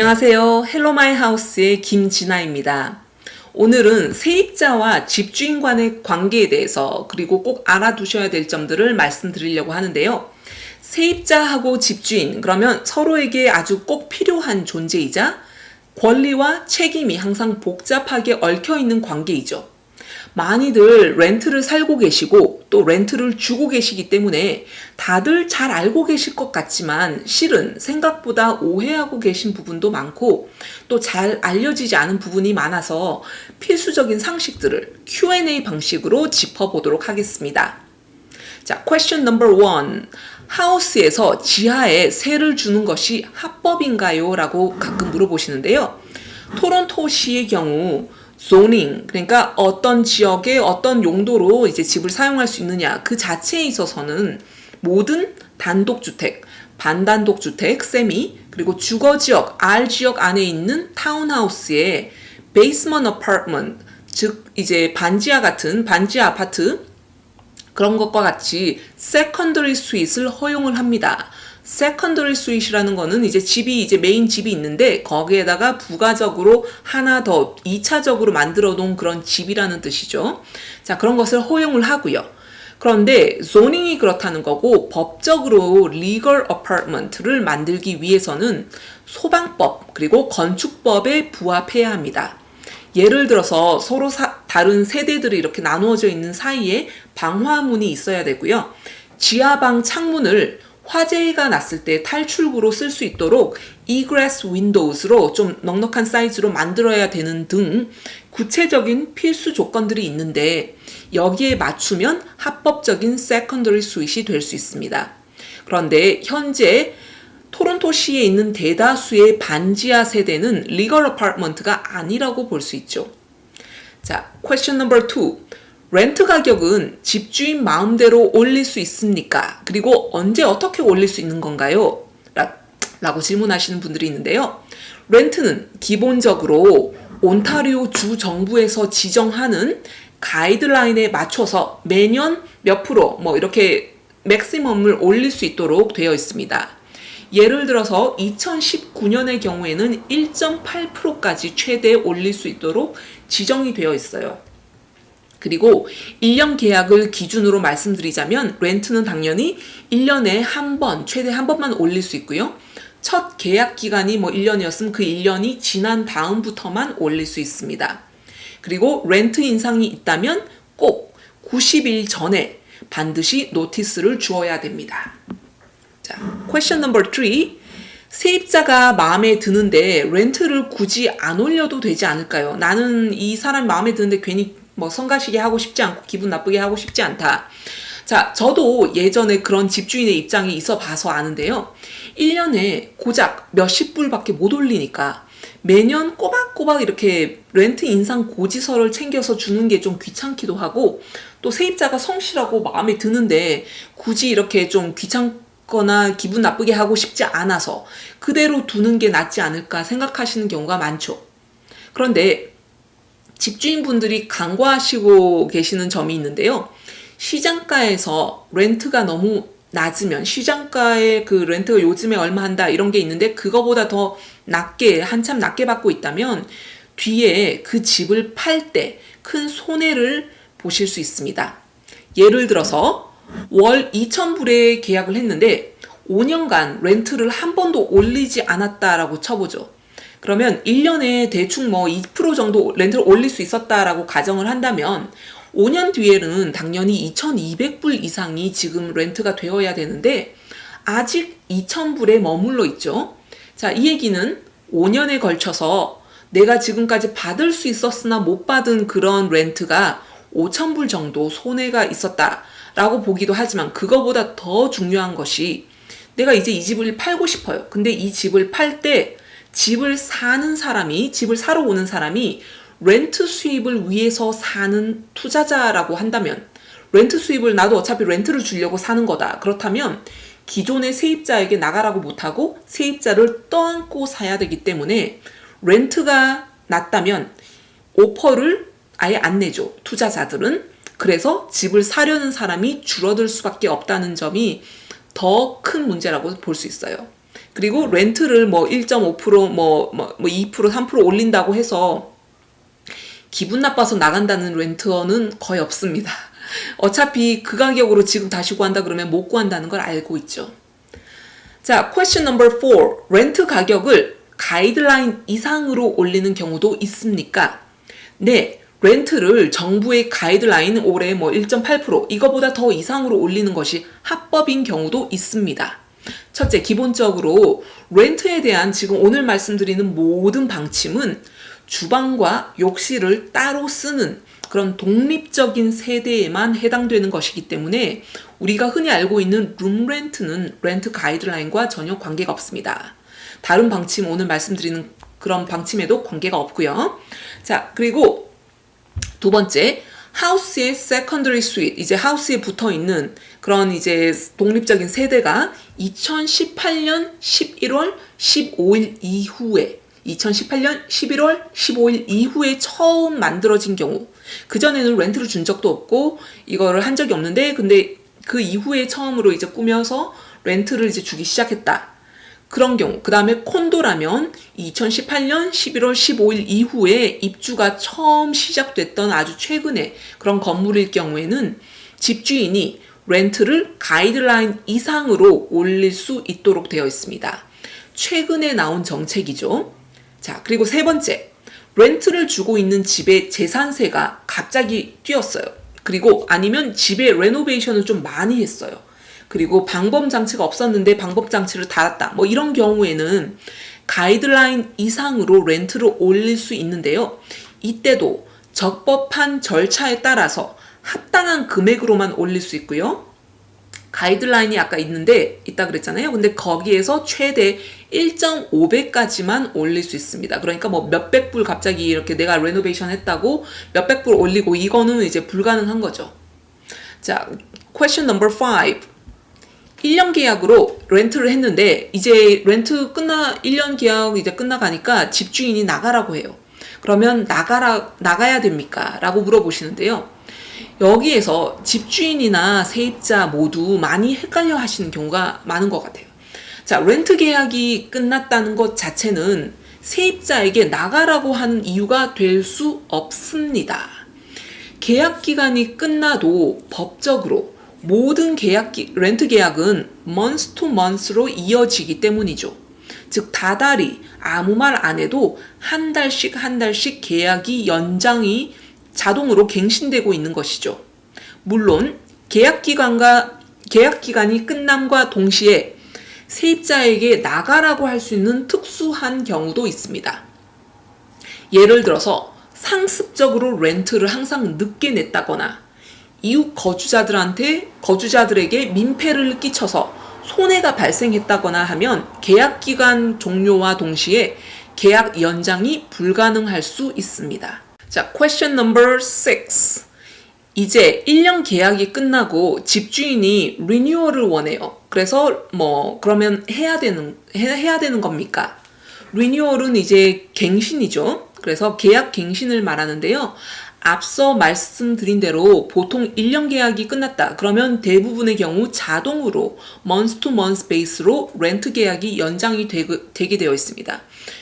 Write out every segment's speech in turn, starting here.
안녕하세요. 헬로 마이 하우스의 김진아입니다. 오늘은 세입자와 집주인 간의 관계에 대해서 그리고 꼭 알아두셔야 될 점들을 말씀드리려고 하는데요. 세입자하고 집주인, 그러면 서로에게 아주 꼭 필요한 존재이자 권리와 책임이 항상 복잡하게 얽혀있는 관계이죠. 많이들 렌트를 살고 계시고 또 렌트를 주고 계시기 때문에 다들 잘 알고 계실 것 같지만 실은 생각보다 오해하고 계신 부분도 많고 또 잘 알려지지 않은 부분이 많아서 필수적인 상식들을 Q&A 방식으로 짚어보도록 하겠습니다. 자, question number 1. 하우스에서 지하에 세를 주는 것이 합법인가요? 라고 가끔 물어보시는데요. 토론토시의 경우 zoning, 그러니까 어떤 지역에 어떤 용도로 이제 집을 사용할 수 있느냐 그 자체에 있어서는 모든 단독주택, 반단독주택, 세미, 그리고 주거지역, R지역 안에 있는 타운하우스의 베이스먼트 어파트먼트, 즉 이제 반지하 같은 반지하 아파트 그런 것과 같이 세컨더리 스윗을 허용을 합니다. 세컨더리 스윗이라는 거는 이제 집이 이제 메인 집이 있는데 거기에다가 부가적으로 하나 더 2차적으로 만들어 놓은 그런 집이라는 뜻이죠. 자, 그런 것을 허용을 하고요. 그런데 zonin이 그렇다는 거고 법적으로 legal apartment를 만들기 위해서는 소방법 그리고 건축법에 부합해야 합니다. 예를 들어서 서로 다른 세대들이 이렇게 나누어져 있는 사이에 방화문이 있어야 되고요. 지하방 창문을 화재가 났을 때 탈출구로 쓸 수 있도록 egress windows로 좀 넉넉한 사이즈로 만들어야 되는 등 구체적인 필수 조건들이 있는데 여기에 맞추면 합법적인 secondary suite이 될 수 있습니다. 그런데 현재 토론토시에 있는 대다수의 반지하 세대는 legal apartment가 아니라고 볼 수 있죠. 자, question number 2. 렌트 가격은 집주인 마음대로 올릴 수 있습니까? 그리고 언제 어떻게 올릴 수 있는 건가요? 라고 질문하시는 분들이 있는데요. 렌트는 기본적으로 온타리오 주 정부에서 지정하는 가이드라인에 맞춰서 매년 몇 프로 이렇게 맥시멈을 올릴 수 있도록 되어 있습니다. 예를 들어서 2019년의 경우에는 1.8%까지 최대 올릴 수 있도록 지정이 되어 있어요. 그리고 1년 계약을 기준으로 말씀드리자면 렌트는 당연히 1년에 한 번, 최대 한 번만 올릴 수 있고요. 첫 계약 기간이 1년이었으면 그 1년이 지난 다음부터만 올릴 수 있습니다. 그리고 렌트 인상이 있다면 꼭 90일 전에 반드시 노티스를 주어야 됩니다. 자, question number 3. 세입자가 마음에 드는데 렌트를 굳이 안 올려도 되지 않을까요? 나는 이 사람이 마음에 드는데 괜히 성가시게 하고 싶지 않고 기분 나쁘게 하고 싶지 않다. 자, 저도 예전에 그런 집주인의 입장에 있어 봐서 아는데요. 1년에 고작 몇십 불밖에 못 올리니까 매년 꼬박꼬박 이렇게 렌트 인상 고지서를 챙겨서 주는 게 좀 귀찮기도 하고 또 세입자가 성실하고 마음에 드는데 굳이 이렇게 좀 귀찮거나 기분 나쁘게 하고 싶지 않아서 그대로 두는 게 낫지 않을까 생각하시는 경우가 많죠. 그런데 집주인분들이 간과하시고 계시는 점이 있는데요. 시장가에서 렌트가 너무 낮으면 시장가의 그 렌트가 요즘에 얼마 한다 이런 게 있는데 그거보다 더 낮게 한참 낮게 받고 있다면 뒤에 그 집을 팔 때 큰 손해를 보실 수 있습니다. 예를 들어서 월 2,000불에 계약을 했는데 5년간 렌트를 한 번도 올리지 않았다라고 쳐보죠. 그러면 1년에 대충 2% 정도 렌트를 올릴 수 있었다라고 가정을 한다면 5년 뒤에는 당연히 2,200불 이상이 지금 렌트가 되어야 되는데 아직 2,000불에 머물러 있죠. 자, 이 얘기는 5년에 걸쳐서 내가 지금까지 받을 수 있었으나 못 받은 그런 렌트가 5,000불 정도 손해가 있었다라고 보기도 하지만 그거보다 더 중요한 것이 내가 이제 이 집을 팔고 싶어요. 근데 이 집을 팔 때 집을 사러 오는 사람이 렌트 수입을 위해서 사는 투자자라고 한다면 렌트 수입을 나도 어차피 렌트를 주려고 사는 거다. 그렇다면 기존의 세입자에게 나가라고 못하고 세입자를 떠안고 사야 되기 때문에 렌트가 낮다면 오퍼를 아예 안 내죠. 투자자들은. 그래서 집을 사려는 사람이 줄어들 수밖에 없다는 점이 더 큰 문제라고 볼 수 있어요. 그리고 렌트를 뭐 1.5% 2% 3% 올린다고 해서 기분 나빠서 나간다는 렌트어는 거의 없습니다. 어차피 그 가격으로 지금 다시 구한다 그러면 못 구한다는 걸 알고 있죠. 자, question number 4. 렌트 가격을 가이드라인 이상으로 올리는 경우도 있습니까? 네, 렌트를 정부의 가이드라인 올해 뭐 1.8% 이거보다 더 이상으로 올리는 것이 합법인 경우도 있습니다. 첫째, 기본적으로 렌트에 대한 지금 오늘 말씀드리는 모든 방침은 주방과 욕실을 따로 쓰는 그런 독립적인 세대에만 해당되는 것이기 때문에 우리가 흔히 알고 있는 룸렌트는 렌트 가이드라인과 전혀 관계가 없습니다. 다른 방침, 오늘 말씀드리는 그런 방침에도 관계가 없고요. 자, 그리고 두 번째, 하우스의 세컨더리 스윗, 이제 하우스에 붙어 있는 그런 이제 독립적인 세대가 2018년 11월 15일 이후에 2018년 11월 15일 이후에 처음 만들어진 경우, 그전에는 렌트를 준 적도 없고 이거를 한 적이 없는데 근데 그 이후에 처음으로 이제 꾸며서 렌트를 이제 주기 시작했다. 그런 경우, 그 다음에 콘도라면 2018년 11월 15일 이후에 입주가 처음 시작됐던 아주 최근에 그런 건물일 경우에는 집주인이 렌트를 가이드라인 이상으로 올릴 수 있도록 되어 있습니다. 최근에 나온 정책이죠. 자, 그리고 세 번째, 렌트를 주고 있는 집의 재산세가 갑자기 뛰었어요. 그리고 아니면 집의 레노베이션을 좀 많이 했어요. 그리고 방범 장치가 없었는데 방범 장치를 달았다. 뭐 이런 경우에는 가이드라인 이상으로 렌트를 올릴 수 있는데요. 이때도 적법한 절차에 따라서 합당한 금액으로만 올릴 수 있고요. 가이드라인이 아까 있다 그랬잖아요. 근데 거기에서 최대 1.5배까지만 올릴 수 있습니다. 그러니까 뭐 몇백 불 갑자기 이렇게 내가 레노베이션 했다고 몇백 불 올리고 이거는 이제 불가능한 거죠. 자, question number 5. 1년 계약으로 렌트를 했는데 이제 렌트 1년 계약 이제 끝나가니까 집주인이 나가라고 해요. 그러면 나가야 됩니까? 라고 물어보시는데요. 여기에서 집주인이나 세입자 모두 많이 헷갈려 하시는 경우가 많은 것 같아요. 자, 렌트 계약이 끝났다는 것 자체는 세입자에게 나가라고 하는 이유가 될 수 없습니다. 계약 기간이 끝나도 법적으로 모든 렌트 계약은 month to month로 이어지기 때문이죠. 즉, 다달이 아무 말 안 해도 한 달씩 계약이 연장이 자동으로 갱신되고 있는 것이죠. 물론 계약 기간이 끝남과 동시에 세입자에게 나가라고 할 수 있는 특수한 경우도 있습니다. 예를 들어서 상습적으로 렌트를 항상 늦게 냈다거나 이웃 거주자들에게 민폐를 끼쳐서 손해가 발생했다거나 하면 계약 기간 종료와 동시에 계약 연장이 불가능할 수 있습니다. 자, question number 6. 이제 1년 계약이 끝나고 집주인이 리뉴얼을 원해요. 그래서 그러면 해야 되는 겁니까? 리뉴얼은 이제 갱신이죠. 그래서 계약 갱신을 말하는데요. 앞서 말씀드린 대로 보통 1년 계약이 끝났다. 그러면 대부분의 경우 자동으로 month to month 베이스로 렌트 계약이 연장이 되게 되어 있습니다.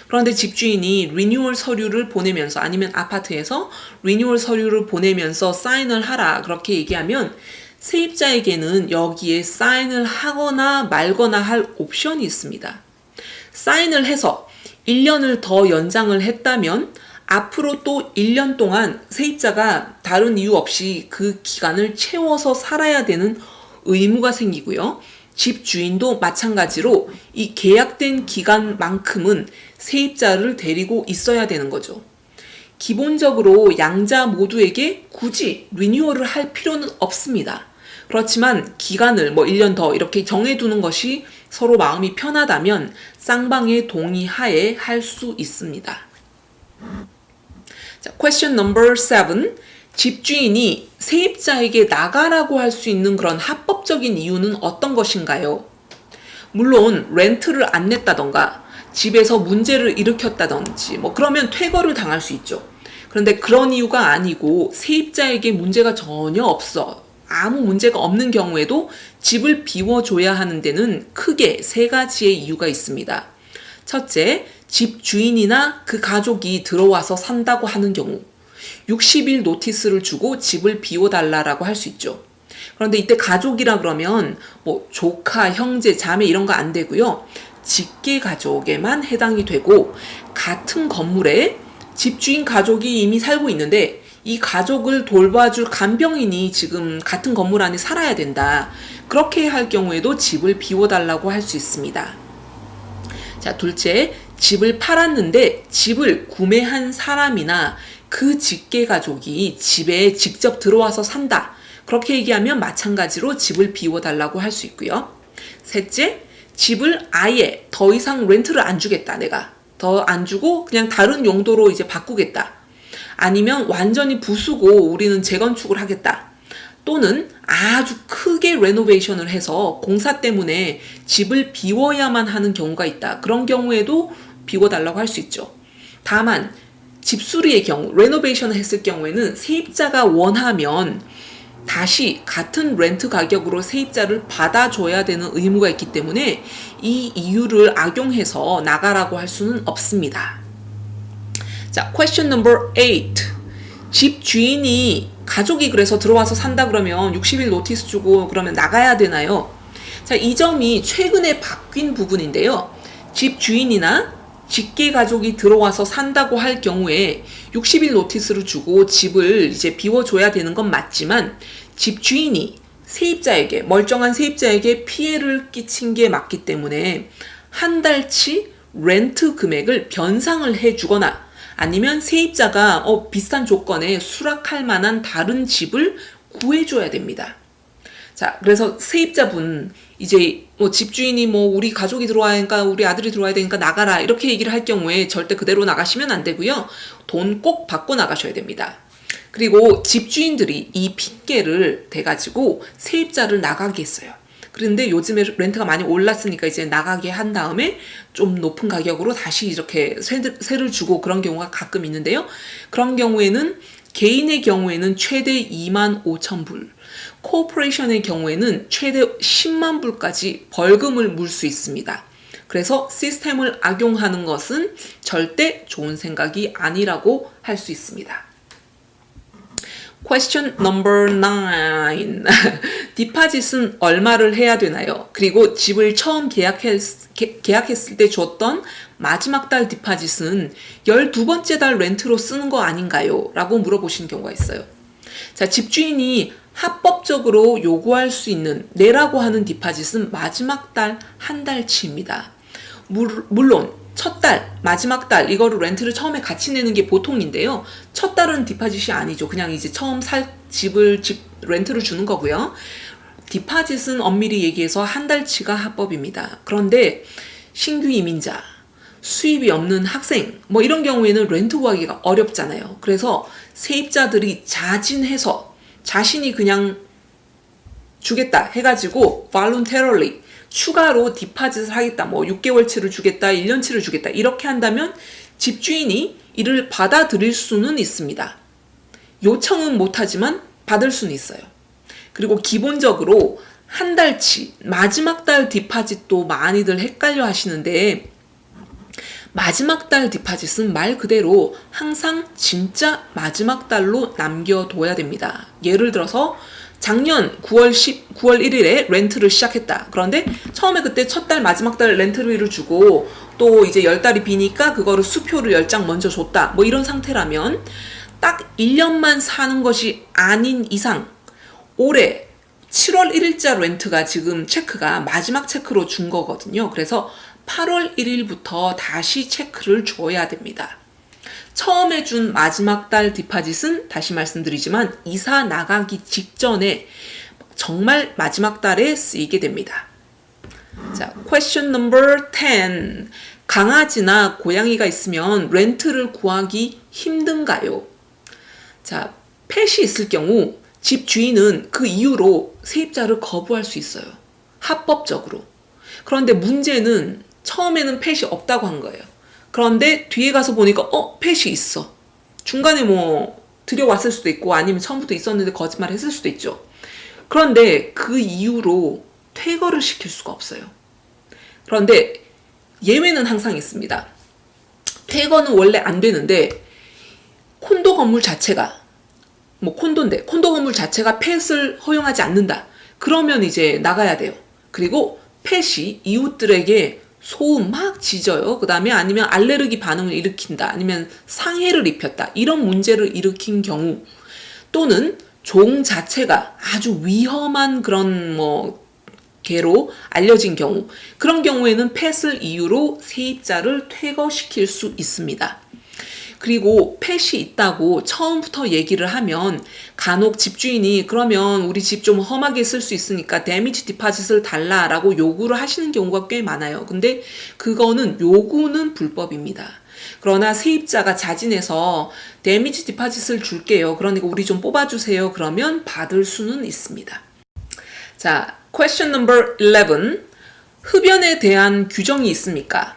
그런데 집주인이 리뉴얼 서류를 보내면서 아니면 아파트에서 리뉴얼 서류를 보내면서 사인을 하라 그렇게 얘기하면 세입자에게는 여기에 사인을 하거나 말거나 할 옵션이 있습니다. 사인을 해서 1년을 더 연장을 했다면 앞으로 또 1년 동안 세입자가 다른 이유 없이 그 기간을 채워서 살아야 되는 의무가 생기고요. 집주인도 마찬가지로 이 계약된 기간만큼은 세입자를 데리고 있어야 되는 거죠. 기본적으로 양자 모두에게 굳이 리뉴얼을 할 필요는 없습니다. 그렇지만 기간을 1년 더 이렇게 정해두는 것이 서로 마음이 편하다면 쌍방의 동의하에 할 수 있습니다. 자, question number 7. 집주인이 세입자에게 나가라고 할 수 있는 그런 합법적인 이유는 어떤 것인가요? 물론 렌트를 안 냈다던가 집에서 문제를 일으켰다든지 그러면 퇴거를 당할 수 있죠. 그런데 그런 이유가 아니고 세입자에게 문제가 전혀 없어. 아무 문제가 없는 경우에도 집을 비워줘야 하는 데는 크게 세 가지의 이유가 있습니다. 첫째, 집 주인이나 그 가족이 들어와서 산다고 하는 경우 60일 노티스를 주고 집을 비워달라고 할 수 있죠. 그런데 이때 가족이라 그러면 뭐 조카, 형제, 자매 이런 거 안 되고요. 직계 가족에만 해당이 되고 같은 건물에 집주인 가족이 이미 살고 있는데 이 가족을 돌봐줄 간병인이 지금 같은 건물 안에 살아야 된다. 그렇게 할 경우에도 집을 비워달라고 할 수 있습니다. 자, 둘째, 집을 팔았는데 집을 구매한 사람이나 그 직계 가족이 집에 직접 들어와서 산다. 그렇게 얘기하면 마찬가지로 집을 비워달라고 할 수 있고요. 셋째, 집을 아예 더 이상 렌트를 안 주겠다. 내가 더 안 주고 그냥 다른 용도로 이제 바꾸겠다. 아니면 완전히 부수고 우리는 재건축을 하겠다. 또는 아주 크게 레노베이션을 해서 공사 때문에 집을 비워야만 하는 경우가 있다. 그런 경우에도 비워달라고 할 수 있죠. 다만 집수리의 경우, 레노베이션을 했을 경우에는 세입자가 원하면 다시 같은 렌트 가격으로 세입자를 받아줘야 되는 의무가 있기 때문에 이 이유를 악용해서 나가라고 할 수는 없습니다. 자, question number 8. 집 주인이 가족이 그래서 들어와서 산다 그러면 60일 노티스 주고 그러면 나가야 되나요? 자, 이 점이 최근에 바뀐 부분인데요. 집 주인이나 직계 가족이 들어와서 산다고 할 경우에 60일 노티스를 주고 집을 이제 비워줘야 되는 건 맞지만 집 주인이 세입자에게, 멀쩡한 세입자에게 피해를 끼친 게 맞기 때문에 한 달치 렌트 금액을 변상을 해주거나 아니면 세입자가 비슷한 조건에 수락할 만한 다른 집을 구해줘야 됩니다. 자, 그래서 세입자분 이제 집주인이 우리 가족이 들어와야 되니까 우리 아들이 들어와야 되니까 나가라 이렇게 얘기를 할 경우에 절대 그대로 나가시면 안 되고요. 돈 꼭 받고 나가셔야 됩니다. 그리고 집주인들이 이 핑계를 대가지고 세입자를 나가게 했어요. 그런데 요즘에 렌트가 많이 올랐으니까 이제 나가게 한 다음에 좀 높은 가격으로 다시 이렇게 세를 주고 그런 경우가 가끔 있는데요. 그런 경우에는 개인의 경우에는 최대 25,000불, 코퍼레이션의 경우에는 최대 10만 불까지 벌금을 물 수 있습니다. 그래서 시스템을 악용하는 것은 절대 좋은 생각이 아니라고 할 수 있습니다. Question number 9. 디파짓은 얼마를 해야 되나요? 그리고 집을 처음 계약했을 때 줬던 마지막 달 디파짓은 12번째 달 렌트로 쓰는 거 아닌가요? 라고 물어보시는 경우가 있어요. 자, 집주인이 합법적으로 요구할 수 있는 내라고 하는 디파짓은 마지막 달 한 달치입니다. 물론 첫 달, 마지막 달 이거를 렌트를 처음에 같이 내는 게 보통인데요. 첫 달은 디파짓이 아니죠. 그냥 이제 처음 살 집 렌트를 주는 거고요. 디파짓은 엄밀히 얘기해서 한 달치가 합법입니다. 그런데 신규 이민자, 수입이 없는 학생 이런 경우에는 렌트 구하기가 어렵잖아요. 그래서 세입자들이 자진해서 자신이 그냥 주겠다 해가지고 voluntarily 추가로 디파짓을 하겠다. 6개월치를 주겠다. 1년치를 주겠다. 이렇게 한다면 집주인이 이를 받아들일 수는 있습니다. 요청은 못하지만 받을 수는 있어요. 그리고 기본적으로 한 달치, 마지막 달 디파짓도 많이들 헷갈려 하시는데 마지막 달 디파짓은 말 그대로 항상 진짜 마지막 달로 남겨둬야 됩니다. 예를 들어서 작년 9월 1일에 렌트를 시작했다. 그런데 처음에 그때 첫 달 마지막 달 렌트비를 주고 또 이제 10달이 비니까 그거를 수표를 10장 먼저 줬다. 이런 상태라면 딱 1년만 사는 것이 아닌 이상 올해 7월 1일자 렌트가 지금 체크가 마지막 체크로 준 거거든요. 그래서 8월 1일부터 다시 체크를 줘야 됩니다. 처음에 준 마지막 달 디파짓은 다시 말씀드리지만 이사 나가기 직전에 정말 마지막 달에 쓰이게 됩니다. 자, question number 10. 강아지나 고양이가 있으면 렌트를 구하기 힘든가요? 자, 펫이 있을 경우 집 주인은 그 이유로 세입자를 거부할 수 있어요. 합법적으로. 그런데 문제는 처음에는 펫이 없다고 한 거예요. 그런데 뒤에 가서 보니까 펫이 있어. 중간에 들여왔을 수도 있고 아니면 처음부터 있었는데 거짓말 했을 수도 있죠. 그런데 그 이후로 퇴거를 시킬 수가 없어요. 그런데 예외는 항상 있습니다. 퇴거는 원래 안 되는데 콘도 건물 자체가 콘도인데 콘도 건물 자체가 펫을 허용하지 않는다. 그러면 이제 나가야 돼요. 그리고 펫이 이웃들에게 소음 막 짖어요. 그 다음에 아니면 알레르기 반응을 일으킨다. 아니면 상해를 입혔다. 이런 문제를 일으킨 경우 또는 종 자체가 아주 위험한 그런 개로 알려진 경우 그런 경우에는 펫을 이유로 세입자를 퇴거시킬 수 있습니다. 그리고 펫이 있다고 처음부터 얘기를 하면 간혹 집주인이 그러면 우리 집 좀 험하게 쓸 수 있으니까 데미지 디파짓을 달라라고 요구를 하시는 경우가 꽤 많아요. 근데 그거는 요구는 불법입니다. 그러나 세입자가 자진해서 데미지 디파짓을 줄게요. 그러니까 우리 좀 뽑아주세요. 그러면 받을 수는 있습니다. 자, question number 11. 흡연에 대한 규정이 있습니까?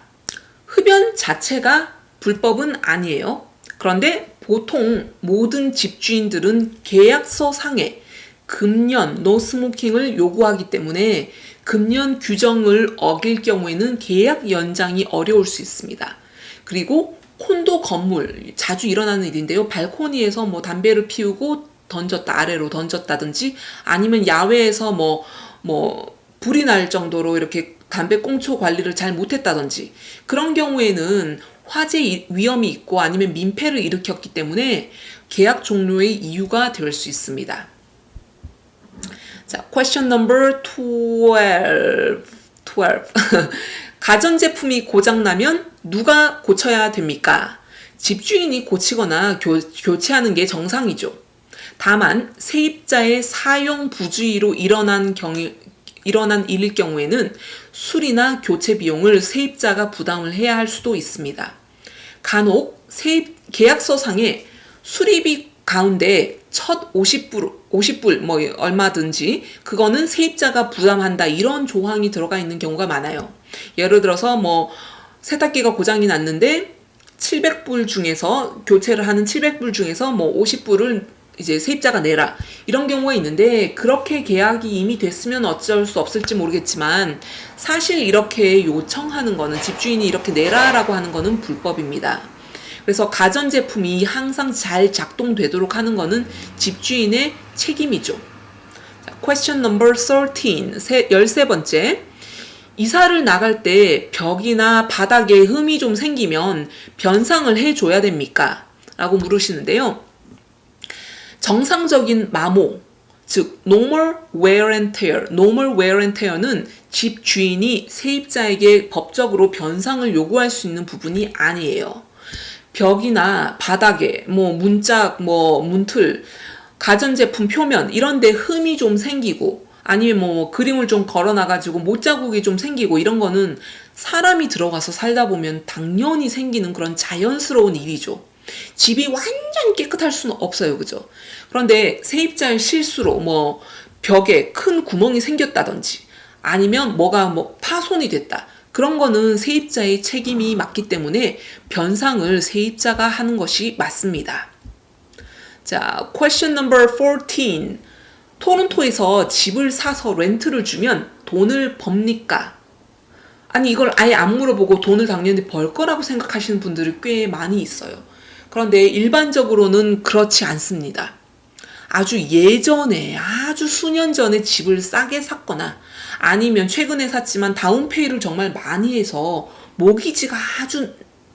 흡연 자체가 불법은 아니에요. 그런데 보통 모든 집주인들은 계약서 상에 금연, no smoking을 요구하기 때문에 금연 규정을 어길 경우에는 계약 연장이 어려울 수 있습니다. 그리고 콘도 건물, 자주 일어나는 일인데요. 발코니에서 담배를 피우고 던졌다, 아래로 던졌다든지 아니면 야외에서 불이 날 정도로 이렇게 담배 꽁초 관리를 잘 못했다든지 그런 경우에는 화재 위험이 있고 아니면 민폐를 일으켰기 때문에 계약 종료의 이유가 될 수 있습니다. 자, question number 12. 가전제품이 고장나면 누가 고쳐야 됩니까? 집주인이 고치거나 교체하는 게 정상이죠. 다만 세입자의 사용 부주의로 일어난 일일 경우에는 수리나 교체 비용을 세입자가 부담을 해야 할 수도 있습니다. 간혹 계약서상에 수리비 가운데 첫 50불 얼마든지 그거는 세입자가 부담한다 이런 조항이 들어가 있는 경우가 많아요. 예를 들어서 세탁기가 고장이 났는데 700불 중에서 교체를 하는 700불 중에서 50불을 이제 세입자가 내라 이런 경우가 있는데 그렇게 계약이 이미 됐으면 어쩔 수 없을지 모르겠지만 사실 이렇게 요청하는 거는 집주인이 이렇게 내라라고 하는 거는 불법입니다. 그래서 가전제품이 항상 잘 작동되도록 하는 거는 집주인의 책임이죠. Question number 13, 13번째. 이사를 나갈 때 벽이나 바닥에 흠이 좀 생기면 변상을 해줘야 됩니까? 라고 물으시는데요. 정상적인 마모, 즉 normal wear and tear, normal wear and tear는 집 주인이 세입자에게 법적으로 변상을 요구할 수 있는 부분이 아니에요. 벽이나 바닥에 문짝, 문틀, 가전제품 표면 이런 데 흠이 좀 생기고 아니면 그림을 좀 걸어놔가지고 못자국이 좀 생기고 이런 거는 사람이 들어가서 살다 보면 당연히 생기는 그런 자연스러운 일이죠. 집이 완전 깨끗할 수는 없어요. 그죠? 그런데 세입자의 실수로 벽에 큰 구멍이 생겼다든지 아니면 뭐가 파손이 됐다. 그런 거는 세입자의 책임이 맞기 때문에 변상을 세입자가 하는 것이 맞습니다. 자, question number 14. 토론토에서 집을 사서 렌트를 주면 돈을 법니까? 아니 이걸 아예 안 물어보고 돈을 당연히 벌 거라고 생각하시는 분들이 꽤 많이 있어요. 그런데 일반적으로는 그렇지 않습니다. 아주 예전에 아주 수년 전에 집을 싸게 샀거나 아니면 최근에 샀지만 다운페이를 정말 많이 해서 모기지가 아주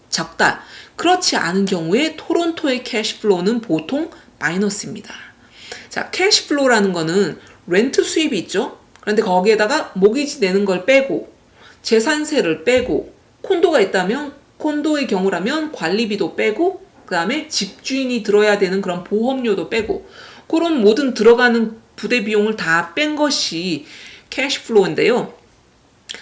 적다. 그렇지 않은 경우에 토론토의 캐시플로우는 보통 마이너스입니다. 자, 캐시플로우라는 거는 렌트 수입이 있죠. 그런데 거기에다가 모기지 내는 걸 빼고 재산세를 빼고 콘도가 있다면 콘도의 경우라면 관리비도 빼고 그 다음에 집주인이 들어야 되는 그런 보험료도 빼고 그런 모든 들어가는 부대 비용을 다 뺀 것이 캐시플로우인데요.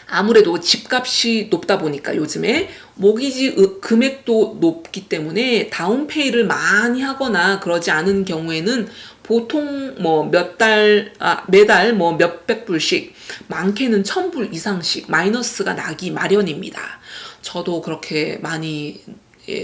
아무래도 집값이 높다 보니까 요즘에 모기지 금액도 높기 때문에 다운페이를 많이 하거나 그러지 않은 경우에는 보통 매달 몇백 불씩 많게는 1000불 이상씩 마이너스가 나기 마련입니다. 저도 그렇게 많이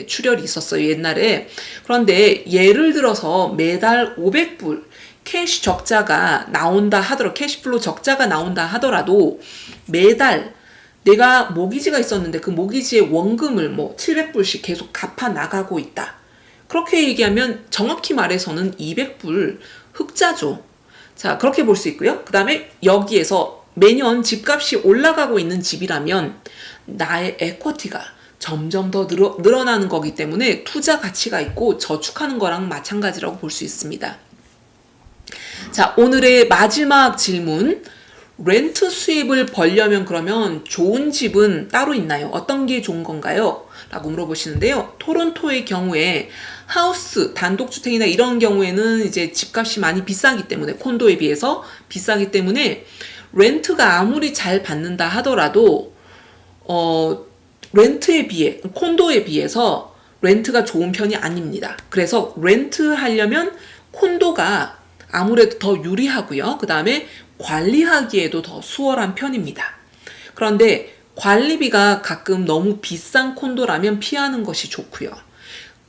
출혈이 있었어요, 옛날에. 그런데 예를 들어서 매달 500불 캐시 적자가 나온다 하더라도, 캐시플로 적자가 나온다 하더라도 매달 내가 모기지가 있었는데 그 모기지의 원금을 뭐 700불씩 계속 갚아 나가고 있다. 그렇게 얘기하면 정확히 말해서는 200불 흑자죠. 자, 그렇게 볼 수 있고요. 그 다음에 여기에서 매년 집값이 올라가고 있는 집이라면 나의 에쿼티가 점점 더 늘어나는 거기 때문에 투자 가치가 있고 저축하는 거랑 마찬가지라고 볼 수 있습니다. 자, 오늘의 마지막 질문. 렌트 수입을 벌려면 그러면 좋은 집은 따로 있나요? 어떤 게 좋은 건가요? 라고 물어보시는데요. 토론토의 경우에 하우스, 단독주택이나 이런 경우에는 이제 집값이 많이 비싸기 때문에, 콘도에 비해서 비싸기 때문에 렌트가 아무리 잘 받는다 하더라도 렌트에 비해, 콘도에 비해서 렌트가 좋은 편이 아닙니다. 그래서 렌트 하려면 콘도가 아무래도 더 유리하고요. 그 다음에 관리하기에도 더 수월한 편입니다. 그런데 관리비가 가끔 너무 비싼 콘도라면 피하는 것이 좋고요.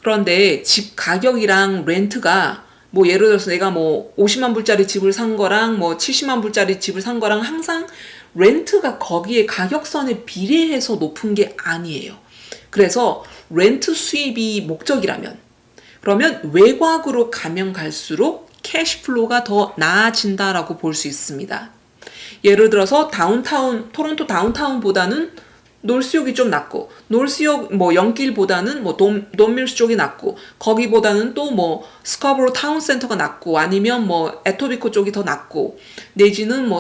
그런데 집 가격이랑 렌트가 뭐 예를 들어서 내가 뭐 50만 불짜리 집을 산 거랑 뭐 70만 불짜리 집을 산 거랑 항상 렌트가 거기에 가격선에 비례해서 높은 게 아니에요. 그래서 렌트 수입이 목적이라면, 그러면 외곽으로 가면 갈수록 캐시플로우가 더 나아진다라고 볼 수 있습니다. 예를 들어서 토론토 다운타운보다는 놀스역이 좀 낫고, 놀스역 뭐 연길보다는 뭐 돈밀스 쪽이 낫고, 거기보다는 또 뭐 스카버로 타운센터가 낫고, 아니면 뭐 에토비코 쪽이 더 낫고, 내지는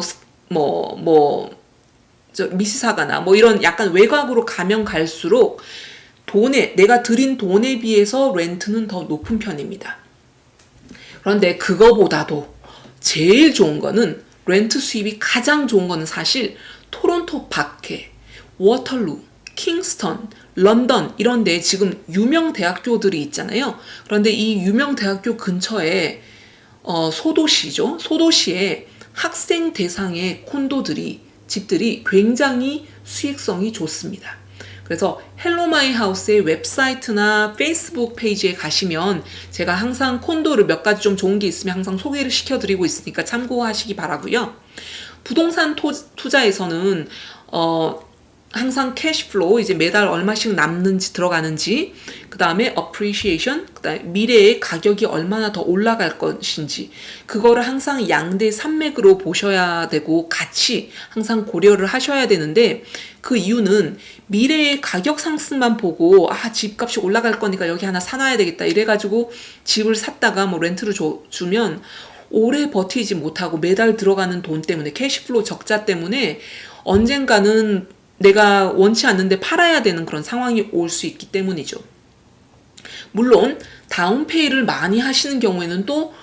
미시사가나 뭐 이런 약간 외곽으로 가면 갈수록 내가 들인 돈에 비해서 렌트는 더 높은 편입니다. 그런데 그거보다도 제일 좋은 거는, 렌트 수입이 가장 좋은 거는 사실 토론토 밖에 워털루, 킹스턴, 런던 이런 데 지금 유명 대학교들이 있잖아요. 그런데 이 유명 대학교 근처에 소도시죠. 소도시에 학생 대상의 집들이 굉장히 수익성이 좋습니다. 그래서 헬로 마이 하우스의 웹사이트나 페이스북 페이지에 가시면 제가 항상 콘도를 몇 가지 좀 좋은 게 있으면 항상 소개를 시켜드리고 있으니까 참고하시기 바라고요. 부동산 투자에서는 항상 캐시플로우, 이제 매달 얼마씩 남는지 들어가는지, 그 다음에 appreciation, 그 다음에 미래의 가격이 얼마나 더 올라갈 것인지, 그거를 항상 양대 산맥으로 보셔야 되고 같이 항상 고려를 하셔야 되는데, 그 이유는 미래의 가격 상승만 보고 집값이 올라갈 거니까 여기 하나 사놔야 되겠다 이래가지고 집을 샀다가 뭐 렌트를 주면 오래 버티지 못하고 매달 들어가는 돈 때문에, 캐시플로우 적자 때문에 언젠가는 내가 원치 않는데 팔아야 되는 그런 상황이 올 수 있기 때문이죠. 물론 다운페이를 많이 하시는 경우에는 또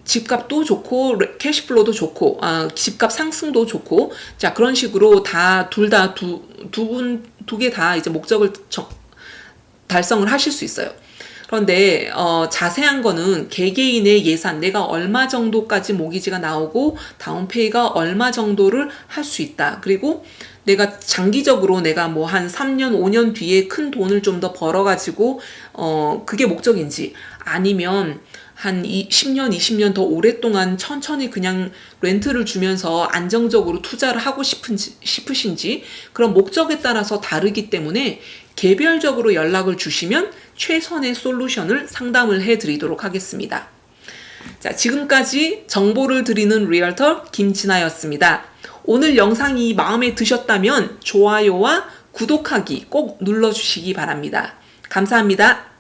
집값도 좋고 캐시플로우도 좋고 집값 상승도 좋고, 자 그런 식으로 둘 다 두 개 다 이제 목적을 달성을 하실 수 있어요. 그런데 자세한 거는 개개인의 예산, 내가 얼마 정도까지 모기지가 나오고 다운페이가 얼마 정도를 할 수 있다. 그리고 내가 장기적으로 내가 뭐 한 3년, 5년 뒤에 큰 돈을 좀 더 벌어가지고 그게 목적인지, 아니면 한 10년, 20년 더 오랫동안 천천히 그냥 렌트를 주면서 안정적으로 투자를 하고 싶으신지, 그런 목적에 따라서 다르기 때문에 개별적으로 연락을 주시면 최선의 솔루션을 상담을 해드리도록 하겠습니다. 자, 지금까지 정보를 드리는 리얼터 김진아였습니다. 오늘 영상이 마음에 드셨다면 좋아요와 구독하기 꼭 눌러주시기 바랍니다. 감사합니다.